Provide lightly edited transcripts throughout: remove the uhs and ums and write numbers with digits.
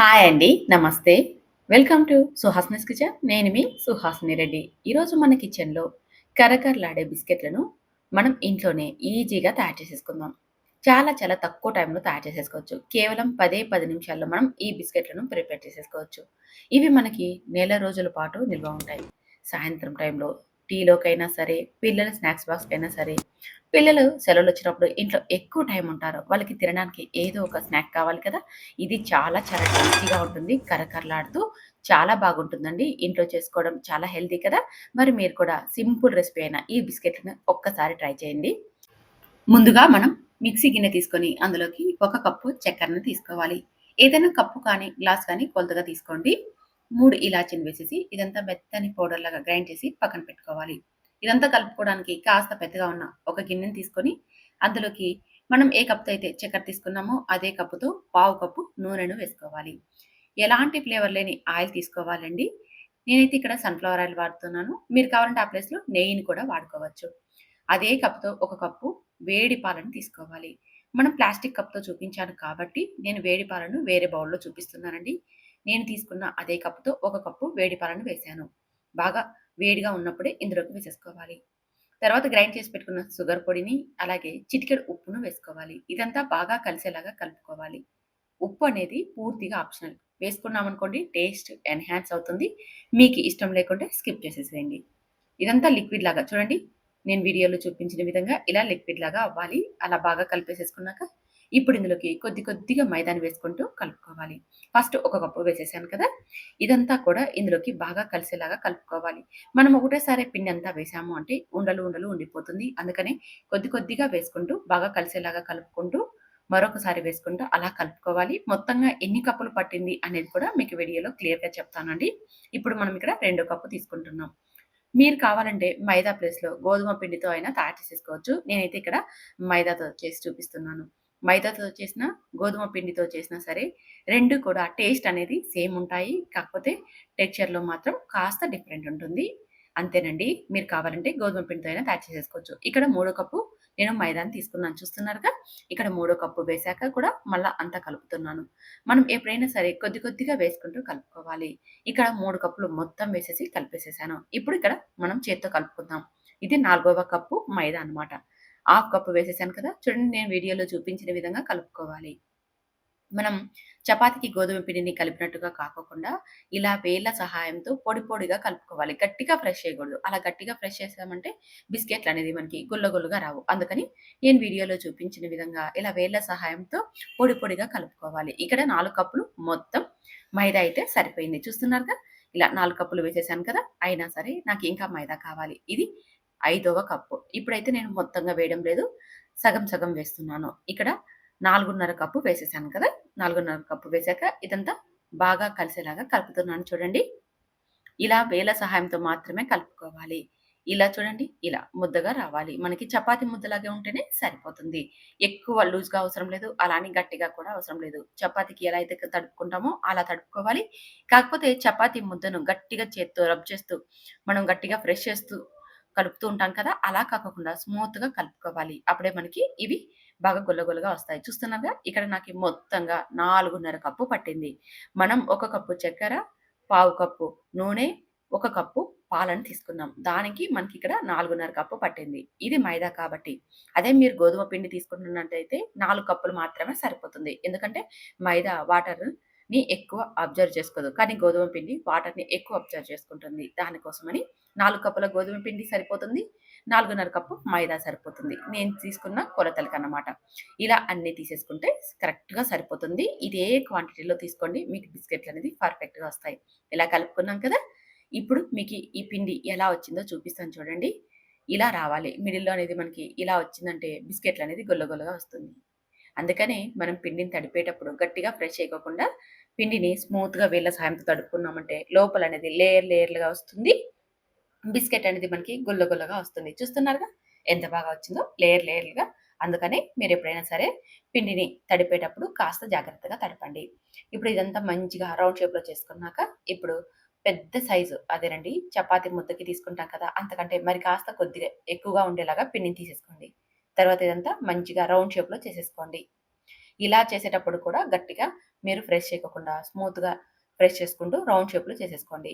Hi అండి. నమస్తే. Welcome to Suhasini's kitchen. నేను మీ సుహాసిని రెడ్డి. ఈరోజు మన కిచెన్‌లో కరకరలాడే బిస్కెట్‌లను మనం ఇంట్లోనే ఈజీగా తయారు చేసేసుకుందాం. చాలా తక్కువ టైంలో తయారు చేసేసుకోవచ్చు. కేవలం 10 నిమిషాల్లో మనం ఈ బిస్కెట్‌లను ప్రిపేర్ చేసేసుకోవచ్చు. ఇవి మనకి నెల రోజుల పాటు నిల్వ ఉంటాయి. సాయంత్రం టైంలో టీలోకైనా సరే, పిల్లల స్నాక్స్ బాక్స్‌కైనా సరే, పిల్లలు సెలవులొచ్చినప్పుడు ఇంట్లో ఎక్కువ టైం ఉంటారు. వాళ్ళకి తినడానికి ఏదో ఒక స్నాక్ కావాలి కదా! ఇది చాలా టేస్టీగా ఉంటుంది. కరకరలాడుతూ చాలా బాగుంటుందండి. ఇంట్లో చేసుకోవడం చాలా హెల్తీ కదా! మరి మీరు కూడా సింపుల్ రెసిపీ అయిన ఈ బిస్కెట్‌లను ఒక్కసారి ట్రై చేయండి. ముందుగా మనం మిక్సీ గిన్నె తీసుకొని అందులోకి ఒక కప్పు చక్కెరను తీసుకోవాలి. ఏదైనా కప్పు కానీ, గ్లాస్ కానీ కొలతగా తీసుకోండి. 3 ఇలాచీని వేసేసి ఇదంతా మెత్తని పౌడర్‌లాగా గ్రైండ్ చేసి పక్కన పెట్టుకోవాలి. ఇదంతా కలుపుకోవడానికి కాస్త పెద్దగా ఉన్న ఒక గిన్నెని తీసుకొని అందులోకి మనం ఏ కప్‌తో అయితే చక్కెర తీసుకున్నామో అదే కప్పుతో పావు కప్పు నూనెను వేసుకోవాలి. ఎలాంటి ఫ్లేవర్ లేని ఆయిల్ తీసుకోవాలండి. నేనైతే ఇక్కడ సన్‌ఫ్లవర్ ఆయిల్ వాడుతున్నాను. మీరు కావాలంటే ఆ ప్లేస్‌లో నెయ్యిని కూడా వాడుకోవచ్చు. అదే కప్‌తో ఒక కప్పు వేడి పాలను తీసుకోవాలి. మనం ప్లాస్టిక్ కప్‌తో చూపించాను కాబట్టి నేను వేడి పాలను వేరే బౌల్‌లో చూపిస్తున్నానండి. నేను తీసుకున్న అదే కప్‌తో ఒక కప్పు వేడి పాలను వేశాను. బాగా వేడిగా ఉన్నప్పుడే ఇందులోకి వేసేసుకోవాలి. తర్వాత గ్రైండ్ చేసి పెట్టుకున్న షుగర్ పొడిని, అలాగే చిటికెడు ఉప్పును వేసుకోవాలి. ఇదంతా బాగా కలిసేలాగా కలుపుకోవాలి. ఉప్పు అనేది పూర్తిగా ఆప్షనల్. వేసుకున్నామనుకోండి టేస్ట్ ఎన్హాన్స్ అవుతుంది. మీకు ఇష్టం లేకుంటే స్కిప్ చేసేసేయండి. ఇదంతా లిక్విడ్ లాగా చూడండి. నేను వీడియోలో చూపించిన విధంగా ఇలా లిక్విడ్ లాగా అవ్వాలి. అలా బాగా కలిపేసేసుకున్నాక, ఇప్పుడు ఇందులోకి కొద్దిగా మైదాని వేసుకుంటూ కలుపుకోవాలి. ఫస్ట్ ఒక కప్పు వేసేసాను కదా! ఇదంతా కూడా ఇందులోకి బాగా కలిసేలాగా కలుపుకోవాలి. మనం ఒకటేసారి పిండి అంతా వేసాము అంటే ఉండలు ఉండిపోతుంది. అందుకని కొద్దిగా వేసుకుంటూ బాగా కలిసేలాగా కలుపుకుంటూ, మరొకసారి వేసుకుంటూ అలా కలుపుకోవాలి. మొత్తంగా ఎన్ని కప్పులు పట్టింది అనేది కూడా మీకు వీడియోలో క్లియర్‌గా చెప్తానండి. ఇప్పుడు మనం ఇక్కడ రెండో కప్పు తీసుకుంటున్నాం. మీరు కావాలంటే మైదా ప్లేస్‌లో గోధుమ పిండితో అయినా తయారు చేసేసుకోవచ్చు. నేనైతే ఇక్కడ మైదాతో చేసి చూపిస్తున్నాను. మైదాతో చేసినా, గోధుమ పిండితో చేసినా సరే 2 కూడా టేస్ట్ అనేది సేమ్ ఉంటాయి. కాకపోతే టెక్స్చర్‌లో మాత్రం కాస్త డిఫరెంట్ ఉంటుంది. అంతేనండి. మీరు కావాలంటే గోధుమ పిండితో అయినా తయారు చేసేసుకోవచ్చు. ఇక్కడ మూడో కప్పు నేను మైదాని తీసుకున్నాను చూస్తున్నారుగా. ఇక్కడ మూడో కప్పు వేశాక కూడా మళ్ళా అంతా కలుపుతున్నాను. మనం ఎప్పుడైనా సరే కొద్దిగా వేసుకుంటూ కలుపుకోవాలి. ఇక్కడ 3 కప్పులు మొత్తం వేసేసి కలిపేసేసాను. ఇప్పుడు ఇక్కడ మనం చేత్తో కలుపుకుందాం. ఇది నాలుగవ కప్పు మైదా అన్నమాట. హాఫ్ కప్పు వేసేసాను కదా! చూడండి నేను వీడియోలో చూపించిన విధంగా కలుపుకోవాలి. మనం చపాతీకి గోధుమ పిండిని కలిపినట్టుగా కాకోకుండా, ఇలా వేళ్ళ సహాయంతో పొడిగా కలుపుకోవాలి. గట్టిగా ప్రెస్ చేయకూడదు. అలా గట్టిగా ప్రెస్ చేసామంటే బిస్కెట్లనేది మనకి గుల్లగా రావు. అందుకని నేను వీడియోలో చూపించిన విధంగా ఇలా వేళ్ళ సహాయంతో పొడిగా కలుపుకోవాలి. ఇక్కడ 4 కప్పులు మొత్తం మైదా అయితే సరిపోయింది. చూస్తున్నారుగా? ఇలా 4 కప్పులు వేసేసాను కదా! అయినా సరే నాకు ఇంకా మైదా కావాలి. ఇది ఐదవ కప్పు. ఇప్పుడైతే నేను మొత్తంగా వేయడం లేదు. సగం వేస్తున్నాను. ఇక్కడ 4:30 కప్పు వేసేసాను కదా! 4:30 కప్పు వేశాక ఇదంతా బాగా కలిసేలాగా కలుపుతున్నాను చూడండి. ఇలా వేళ్ళ సహాయంతో మాత్రమే కలుపుకోవాలి. ఇలా చూడండి, ఇలా ముద్దగా రావాలి. మనకి చపాతీ ముద్దలాగే ఉంటేనే సరిపోతుంది. ఎక్కువ లూజ్‌గా అవసరం లేదు. అలా అని గట్టిగా కూడా అవసరం లేదు. చపాతీకి ఎలా అయితే తడుపుకుంటామో అలా తడుపుకోవాలి. కాకపోతే చపాతీ ముద్దను గట్టిగా చేత్తో రబ్ చేస్తూ, మనం గట్టిగా ప్రెస్ చేస్తూ కలుపుతూ ఉంటాం కదా! అలా కాకోకుండా స్మూత్‌గా కలుపుకోవాలి. అప్పుడే మనకి ఇవి బాగా గుల్లగా వస్తాయి. చూస్తున్నారుగా? ఇక్కడ నాకి మొత్తంగా 4:30 కప్పు పట్టింది. మనం ఒక కప్పు చక్కెర, పావు కప్పు నూనె, ఒక కప్పు పాలను తీసుకున్నాం. దానికి మనకిక్కడ 4:30 కప్పు పట్టింది. ఇది మైదా కాబట్టి. అదే మీరు గోధుమ పిండి తీసుకుంటున్నట్టయితే 4 కప్పులు మాత్రమే సరిపోతుంది. ఎందుకంటే మైదా వాటర్‌ని ఎక్కువ అబ్జర్వ్ చేసుకోదు. కానీ గోధుమ పిండి వాటర్‌ని ఎక్కువ అబ్జర్వ్ చేసుకుంటుంది. దానికోసమని 4 కప్పుల గోధుమ పిండి సరిపోతుంది. 4:30 కప్పు మైదా సరిపోతుంది. నేను తీసుకున్న కొలతలకన్నమాట. ఇలా అన్నీ తీసేసుకుంటే కరెక్ట్‌గా సరిపోతుంది. ఇదే క్వాంటిటీలో తీసుకోండి. మీకు బిస్కెట్లనేది పర్ఫెక్ట్‌గా వస్తాయి. ఇలా కలుపుకున్నాం కదా! ఇప్పుడు మీకి ఈ పిండి ఎలా వచ్చిందో చూపిస్తాను చూడండి. ఇలా రావాలి. మిడిల్‌లో అనేది మనకి ఇలా వచ్చిందంటే బిస్కెట్లనేది గుల్లగా వస్తుంది. అందుకనే మనం పిండిని తడిపేటప్పుడు గట్టిగా ప్రెస్ చేయకోకుండా పిండిని స్మూత్‌గా వేళ్ళ సహాయంతో తడుపుకున్నామంటే లోపలనేది లేయర్‌లుగా వస్తుంది. బిస్కెట్ అనేది మనకి గుల్లగా వస్తుంది. చూస్తున్నారుగా? ఎంత బాగా వచ్చిందో లేయర్‌లుగా. అందుకనే మీరెప్పుడైనా సరే పిండిని తడిపేటప్పుడు కాస్త జాగ్రత్తగా తడపండి. ఇప్పుడు ఇదంతా మంచిగా రౌండ్ షేప్‌లో చేసుకున్నాక, ఇప్పుడు పెద్ద సైజు అదేనండి చపాతీ ముద్దకి తీసుకుంటాం కదా! అంతకంటే మరి కాస్త కొద్దిగా ఎక్కువగా ఉండేలాగా పిండిని తీసేసుకోండి. తర్వాత ఇదంతా మంచిగా రౌండ్ షేప్‌లో చేసేసుకోండి. ఇలా చేసేటప్పుడు కూడా గట్టిగా మీరు ప్రెస్ చేయకోకుండా స్మూత్‌గా ప్రెస్ చేసుకుంటూ రౌండ్ షేప్‌లో చేసేసుకోండి.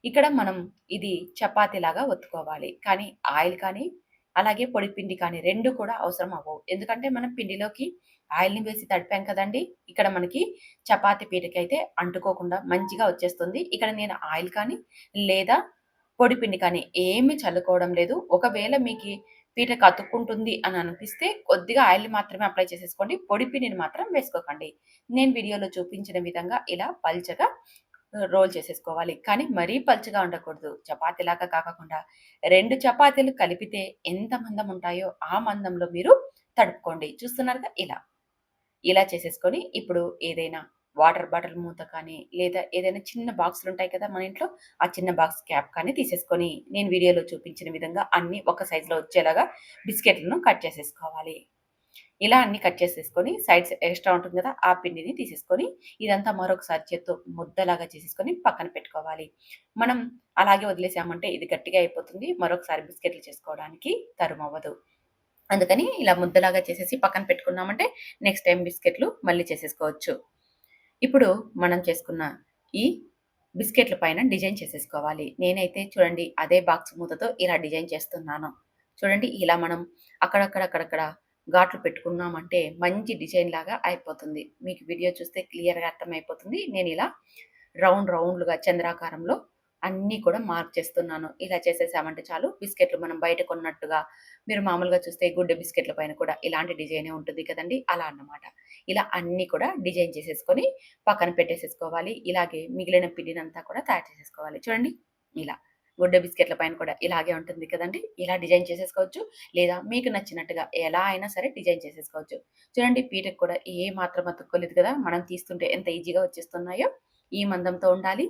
ఇక్కడ మనం ఇది చపాతీలాగా ఒత్తుకోవాలి. కానీ ఆయిల్ కానీ, అలాగే పొడి పిండి కానీ 2 కూడా అవసరం అవ్వవు. ఎందుకంటే మనం పిండిలోకి ఆయిల్‌ని వేసి తడిపాం కదండీ! ఇక్కడ మనకి చపాతీ పీటకైతే అంటుకోకుండా మంచిగా వచ్చేస్తుంది. ఇక్కడ నేను ఆయిల్ కానీ, లేదా పొడి పిండి కానీ ఏమి చల్లుకోవడం లేదు. ఒకవేళ మీకి పీటకి అతుక్కుంటుంది అని అనిపిస్తే కొద్దిగా ఆయిల్‌ని మాత్రమే అప్లై చేసేసుకోండి. పొడి పిండిని మాత్రం వేసుకోకండి. నేను వీడియోలో చూపించిన విధంగా ఇలా పల్చగా రోల్ చేసేసుకోవాలి. కానీ మరీ పల్చగా ఉండకూడదు. చపాతీలాగా కాకుండా 2 చపాతీలు కలిపితే ఎంత మందం ఉంటాయో ఆ మందంలో మీరు తడుపుకోండి. చూస్తున్నారుగా ఇలా. ఇలా చేసేసుకొని ఇప్పుడు ఏదైనా వాటర్ బాటిల్ మూత కానీ, లేదా ఏదైనా చిన్న బాక్సులుంటాయి కదా మన ఇంట్లో, ఆ చిన్న బాక్స్ క్యాప్ కానీ తీసేసుకొని, నేను వీడియోలో చూపించిన విధంగా అన్నీ ఒక సైజులో వచ్చేలాగా బిస్కెట్‌లను కట్ చేసేసుకోవాలి. ఇలా అన్నీ కట్ చేసేసుకొని, సైడ్స్ ఎక్స్‌ట్రా ఉంటుంది కదా! ఆ పిండిని తీసేసుకొని, ఇదంతా మరొకసారి చేత్తో ముద్దలాగా చేసేసుకొని పక్కన పెట్టుకోవాలి. మనం అలాగే వదిలేసామంటే ఇది గట్టిగా అయిపోతుంది. మరొకసారి బిస్కెట్‌లు చేసుకోవడానికి తరుమవ్వదు. అందుకని ఇలా ముద్దలాగా చేసేసి పక్కన పెట్టుకున్నామంటే నెక్స్ట్ టైమ్ బిస్కెట్‌లు మళ్ళీ చేసేసుకోవచ్చు. ఇప్పుడు మనం చేసుకున్న ఈ బిస్కెట్‌ల పైన డిజైన్ చేసేసుకోవాలి. నేనైతే చూడండి అదే బాక్స్ మూతతో ఇలా డిజైన్ చేస్తున్నాను. చూడండి ఇలా మనం అక్కడక్కడ ఘాట్లు పెట్టుకున్నామంటే మంచి డిజైన్ లాగా అయిపోతుంది. మీకు వీడియో చూస్తే క్లియర్‌గా అర్థమైపోతుంది. నేనిలా రౌండ్‌లుగా చంద్రాకారంలో అన్నీ కూడా మార్క్ చేస్తున్నాను. ఇలా చేసేసామంటే చాలు బిస్కెట్‌లు మనం బయట కొన్నట్టుగా మీరు మామూలుగా చూస్తే గుడ్డే బిస్కెట్‌ల పైన కూడా ఇలాంటి డిజైనే ఉంటుంది కదండీ! అలా అన్నమాట. ఇలా అన్నీ కూడా డిజైన్ చేసేసుకొని పక్కన పెట్టేసేసుకోవాలి. ఇలాగే మిగిలిన పిండినంతా కూడా తయారు చేసేసుకోవాలి. చూడండి ఇలా. గుడ్డ బిస్కెట్‌ల పైన కూడా ఇలాగే ఉంటుంది కదండీ! ఇలా డిజైన్ చేసేసుకోవచ్చు. లేదా మీకు నచ్చినట్టుగా ఎలా అయినా సరే డిజైన్ చేసేసుకోవచ్చు. చూడండి పీటకి కూడా ఏ మాత్రం అతుక్కోలేదు కదా! మనం తీస్తుంటే ఎంత ఈజీగా వచ్చేస్తున్నాయో. ఈ మందంతో ఉండాలి.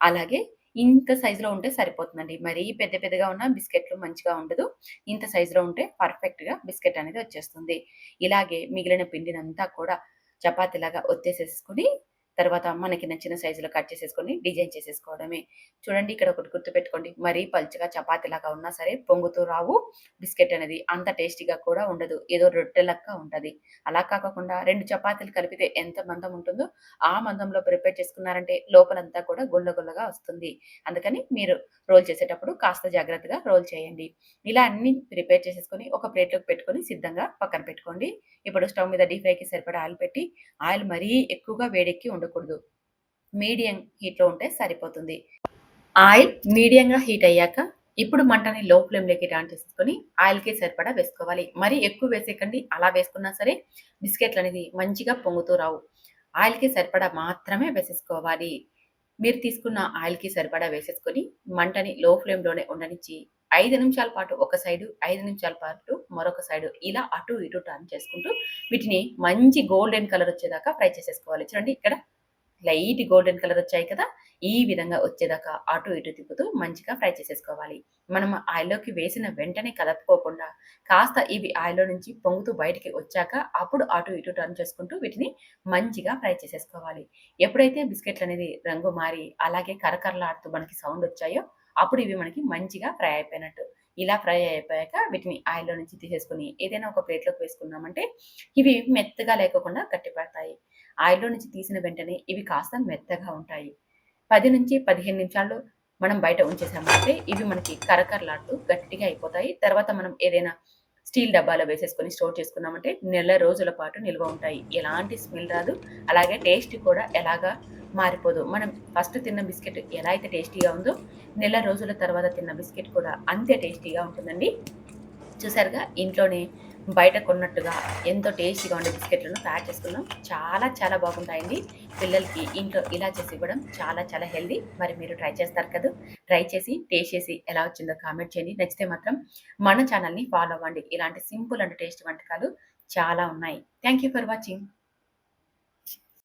అలాగే ఇంత సైజులో ఉంటే సరిపోతుందండి. మరీ పెద్ద పెద్దగా ఉన్న బిస్కెట్‌లు మంచిగా ఉండదు. ఇంత సైజులో ఉంటే పర్ఫెక్ట్‌గా బిస్కెట్ అనేది వచ్చేస్తుంది. ఇలాగే మిగిలిన పిండినంతా కూడా చపాతీలాగా ఒత్తేసేసుకొని, తర్వాత మనకి నచ్చిన సైజులో కట్ చేసేసుకొని డిజైన్ చేసేసుకోవడమే. చూడండి ఇక్కడ ఒకటి గుర్తుపెట్టుకోండి. మరీ పలుచగా చపాతీలాగా ఉన్నా సరే పొంగుతూ రావు. బిస్కెట్ అనేది అంత టేస్టీగా కూడా ఉండదు. ఏదో రొట్టె లెక్క ఉంటది. అలా కాకోకుండా 2 చపాతీలు కలిపితే ఎంత మందం ఉంటుందో, ఆ మందంలో ప్రిపేర్ చేసుకున్నారంటే లోపలంతా కూడా గుల్ల గుల్లగా వస్తుంది. అందుకని మీరు రోల్ చేసేటప్పుడు కాస్త జాగ్రత్తగా రోల్ చేయండి. ఇలా అన్నీ ప్రిపేర్ చేసేసుకొని ఒక ప్లేట్‌లోకి పెట్టుకొని సిద్ధంగా పక్కన పెట్టుకోండి. ఇప్పుడు స్టవ్ మీద డీప్ ఫ్రైకి సరిపడా ఆయిల్ పెట్టి, ఆయిల్ మరీ ఎక్కువగా వేడెక్కి ఉండకూడదు. మీడియం హీట్‌లో ఉంటే సరిపోతుంది. ఆయిల్ మీడియంగా హీట్ అయ్యాక, ఇప్పుడు మంటని లో ఫ్లేమ్‌లోకి టర్న్ చేసుకొని, ఆయిల్‌కి సరిపడా వేసుకోవాలి. మరీ ఎక్కువ వేసేయకండి. అలా వేసుకున్నా సరే బిస్కెట్‌లనేది మంచిగా పొంగుతూ రావు. ఆయిల్‌కి సరిపడా మాత్రమే వేసేసుకోవాలి. మీరు తీసుకున్న ఆయిల్‌కి సరిపడా వేసేసుకొని, మంటని లో ఫ్లేమ్‌లోనే ఉండనిచ్చి, 5 నిమిషాల పాటు ఒక సైడు, 5 నిమిషాల పాటు మరొక సైడు ఇలా అటు ఇటు టర్న్ చేసుకుంటూ, వీటిని మంచి గోల్డెన్ కలర్ వచ్చేదాకా ఫ్రై చేసేసుకోవాలి. చూడండి ఇక్కడ లైట్ గోల్డెన్ కలర్ వచ్చాయి కదా! ఈ విధంగా వచ్చేదాకా అటు ఇటు తిప్పుతూ మంచిగా ఫ్రై చేసేసుకోవాలి. మనం ఆయిల్‌లోకి వేసిన వెంటనే కదపుకోకుండా కాస్త ఇవి ఆయిల్‌లో నుంచి పొంగుతూ బయటికి వచ్చాక అప్పుడు అటు ఇటు టర్న్ చేసుకుంటూ వీటిని మంచిగా ఫ్రై చేసేసుకోవాలి. ఎప్పుడైతే బిస్కెట్‌లనేది రంగు మారి అలాగే కరకరలాడుతూ మనకి సౌండ్ వచ్చాయో అప్పుడు ఇవి మనకి మంచిగా ఫ్రై అయిపోయినట్టు. ఇలా ఫ్రై అయిపోయాక వీటిని ఆయిల్‌లో నుంచి తీసేసుకొని ఏదైనా ఒక ప్లేట్‌లోకి వేసుకున్నామంటే ఇవి మెత్తగా లేకోకుండా గట్టిపడతాయి. ఆయిల్‌లో నుంచి తీసిన వెంటనే ఇవి కాస్త మెత్తగా ఉంటాయి. 10-15 నిమిషాల్లో మనం బయట ఉంచేసామంటే ఇవి మనకి కరకరలాడుతూ గట్టిగా అయిపోతాయి. తర్వాత మనం ఏదైనా స్టీల్ డబ్బాలో వేసేసుకొని స్టోర్ చేసుకున్నామంటే నెల రోజుల పాటు నిల్వ ఉంటాయి. ఎలాంటి స్మెల్ రాదు. అలాగే టేస్ట్ కూడా ఎలాగా మారిపోదు. మనం ఫస్ట్ తిన్న బిస్కెట్ ఎలా అయితే టేస్టీగా ఉందో, నెల రోజుల తర్వాత తిన్న బిస్కెట్ కూడా అంతే టేస్టీగా ఉంటుందండి. చూసారుగా ఇంట్లోనే బయట కొన్నట్టుగా ఎంతో టేస్టీగా ఉండే బిస్కెట్‌లను తయారు చేసుకున్నాం. చాలా చాలా బాగుంటాయండి. పిల్లలకి ఇంట్లో ఇలా చేసి ఇవ్వడం చాలా చాలా హెల్తీ. మరి మీరు ట్రై చేస్తారు కదూ! ట్రై చేసి టేస్ట్ చేసి ఎలా వచ్చిందో కామెంట్ చేయండి. నచ్చితే మాత్రం మన ఛానెల్‌ని ఫాలో అవ్వండి. ఇలాంటి సింపుల్ అండ్ టేస్టీ వంటకాలు చాలా ఉన్నాయి. Thank you for watching.